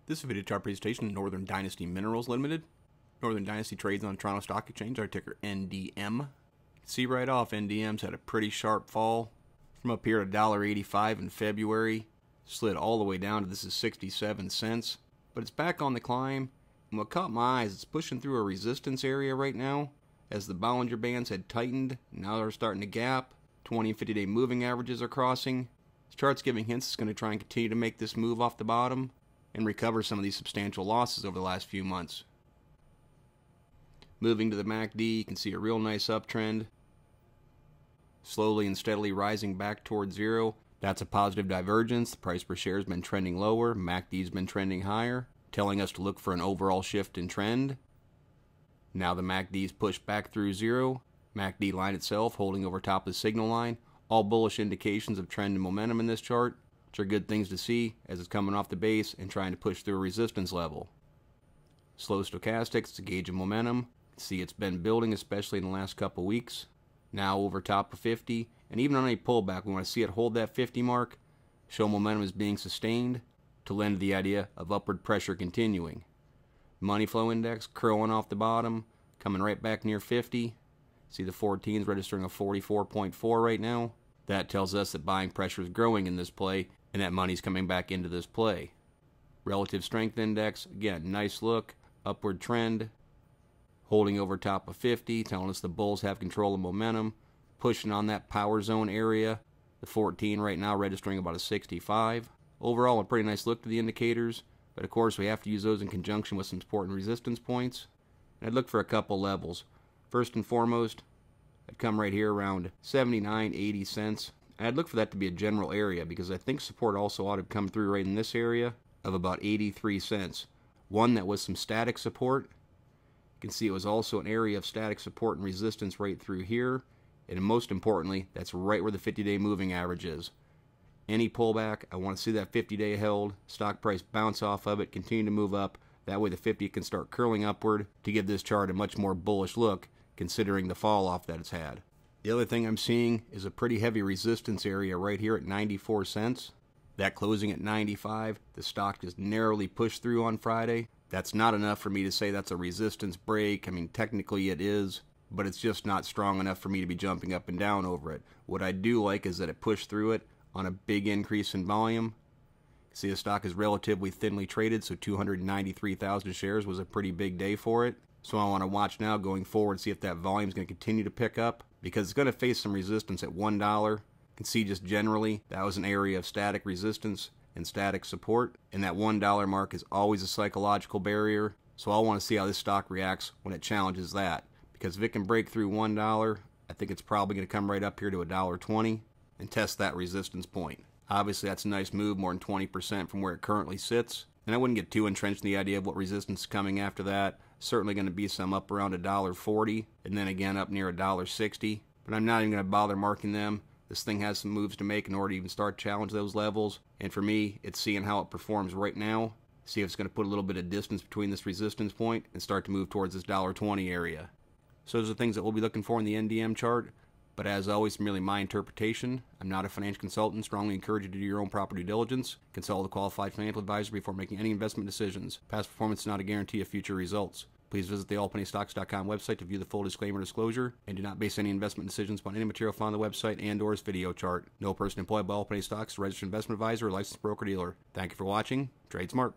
This is a video chart presentation of Northern Dynasty Minerals Limited. Northern Dynasty trades on the Toronto Stock Exchange, our ticker NDM. You can see right off NDM's had a pretty sharp fall from up here at $1.85 in February. Slid all the way down to this is 67 cents. But it's back on the climb. And what caught my eye is it's pushing through a resistance area right now as the Bollinger Bands had tightened. Now they're starting to gap. 20 and 50-day moving averages are crossing. This chart's giving hints it's going to try and continue to make this move off the bottom and recover some of these substantial losses over the last few months. Moving to the MACD, you can see a real nice uptrend, slowly and steadily rising back towards zero. That's a positive divergence. The price per share has been trending lower. MACD's been trending higher, telling us to look for an overall shift in trend. Now the MACD's pushed back through zero. MACD line itself holding over top of the signal line. All bullish indications of trend and momentum in this chart, which are good things to see as it's coming off the base and trying to push through a resistance level. Slow stochastics, it's a gauge of momentum. See, it's been building, especially in the last couple weeks. Now over top of 50, and even on any pullback, we want to see it hold that 50 mark, show momentum is being sustained to lend to the idea of upward pressure continuing. Money flow index curling off the bottom, coming right back near 50. See the 14s registering a 44.4 right now. That tells us that buying pressure is growing in this play and that money's coming back into this play. Relative strength index, again, nice look, upward trend, holding over top of 50, telling us the bulls have control of momentum, pushing on that power zone area. The 14 right now registering about a 65. Overall, a pretty nice look to the indicators, but of course we have to use those in conjunction with some support and resistance points. And I'd look for a couple levels. First and foremost, I'd come right here around 79.80 cents. I'd look for that to be a general area because I think support also ought to come through right in this area of about 83 cents. One that was some static support. You can see it was also an area of static support and resistance right through here. And most importantly, that's right where the 50-day moving average is. Any pullback, I want to see that 50-day held, stock price bounce off of it, continue to move up. That way the 50 can start curling upward to give this chart a much more bullish look considering the fall off that it's had. The other thing I'm seeing is a pretty heavy resistance area right here at 94 cents. That closing at 95, the stock just narrowly pushed through on Friday. That's not enough for me to say that's a resistance break. I mean, technically it is, but it's just not strong enough for me to be jumping up and down over it. What I do like is that it pushed through it on a big increase in volume. See, the stock is relatively thinly traded, so 293,000 shares was a pretty big day for it. So I want to watch now going forward, see if that volume is going to continue to pick up, because it's going to face some resistance at $1. You can see just generally that was an area of static resistance and static support, and that $1 mark is always a psychological barrier. So I'll want to see how this stock reacts when it challenges that, because if it can break through $1, I think it's probably going to come right up here to $1.20 and test that resistance point. Obviously that's a nice move, more than 20% from where it currently sits, and I wouldn't get too entrenched in the idea of what resistance is coming after that. Certainly going to be some up around $1.40 and then again up near $1.60, but I'm not even going to bother marking them. This thing has some moves to make in order to even start to challenge those levels, and for me it's seeing how it performs right now, see if it's going to put a little bit of distance between this resistance point and start to move towards this $1.20 area. So those are things that we'll be looking for in the NDM chart, but as always, merely my interpretation. I'm not a financial consultant. Strongly encourage you to do your own proper due diligence. Consult a qualified financial advisor before making any investment decisions. Past performance is not a guarantee of future results. Please visit the allpenny-stocks.com website to view the full disclaimer disclosure, and do not base any investment decisions upon any material found on the website and/or its video chart. No person employed by All Penny Stocks is a registered investment advisor or licensed broker-dealer. Thank you for watching. Trade smart.